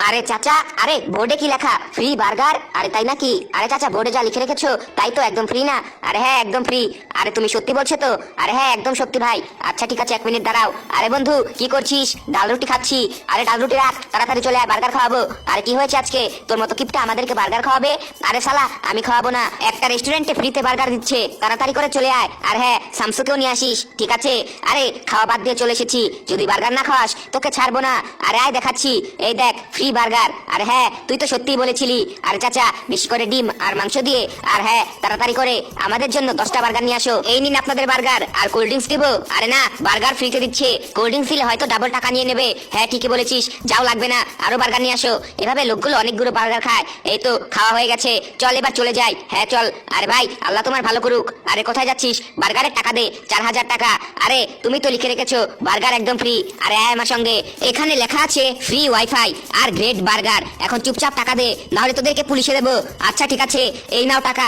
আরে চাচা, আরে বোর্ডে কি লেখা? Free burger? আরে তাই নাকি? আরে চাচা, বোর্ডে যা লিখে রেখেছো তাই তো, একদম ফ্রি না? আরে হ্যাঁ, একদম ফ্রি। আরে তুমি সত্যি বলছো তো? আরে হ্যাঁ, একদম সত্যি ভাই। আচ্ছা ঠিক আছে, 1 মিনিট দাঁড়াও। আরে বন্ধু, কি করছিস? ডাল রুটি খাচ্ছি। আরে ডাল রুটি রাখ, তাড়াতাড়ি চলে আয়, বার্গার খাওয়াবো। আরে কি হয়েছে আজকে? তোর মতো কিপটা আমাদেরকে বার্গার খাওয়াবে? আরে শালা, আমি খাওয়াবো না। একটা রেস্টুরেন্টে ফ্রিতে বার্গার দিচ্ছে, তাড়াতাড়ি করে চলে আয়। আর হ্যাঁ, শামসুকেও নিয়ে আসিস, ঠিক আছে? আরে খাওয়া বাদ দিয়ে চলে এসেছি, যদি বার্গার না খাওয়াস তোকে ছাড়বো না। আরে আয়, দেখাচ্ছি, এই দেখ ফ্রি বার্গার। আর হ্যাঁ, তুই তো সত্যিই বলেছিলি। আরে চাচা, বেশি করে ডিম আর মাংস দিয়ে। আর হ্যাঁ, তাড়াতাড়ি করে আমাদের জন্য 10টা বার্গার নিয়ে আসো। এই নিন আপনাদের বার্গার। আর কোল্ড ড্রিঙ্কস দিব? আরে না, বার্গার ফ্রিতে দিচ্ছে, কোল্ড ড্রিঙ্কস দিলে হয়তো ডাবল টাকা নিয়ে নেবে। হ্যাঁ ঠিকই বলেছিস, যাও লাগবে না, আরো বার্গার নিয়ে আসো। এভাবে লোকগুলো অনেকগুলো বার্গার খায়। এই তো খাওয়া হয়ে গেছে, চল এবার চলে যাই। হ্যাঁ চল। আরে ভাই, আল্লাহ তোমার ভালো করুক। আরে কোথায় যাচ্ছিস? বার্গারের টাকা দে, 4000 টাকা। আরে তুমি তো লিখে রেখেছো বার্গার একদম ফ্রি। আরে আয় আমার সঙ্গে, এখানে লেখা আছে free wifi are great burger. এখন চুপচাপ টাকা দে, নাহলে তোদেরকে পুলিশে দেবো। আচ্ছা ঠিক আছে, এই নাও টাকা।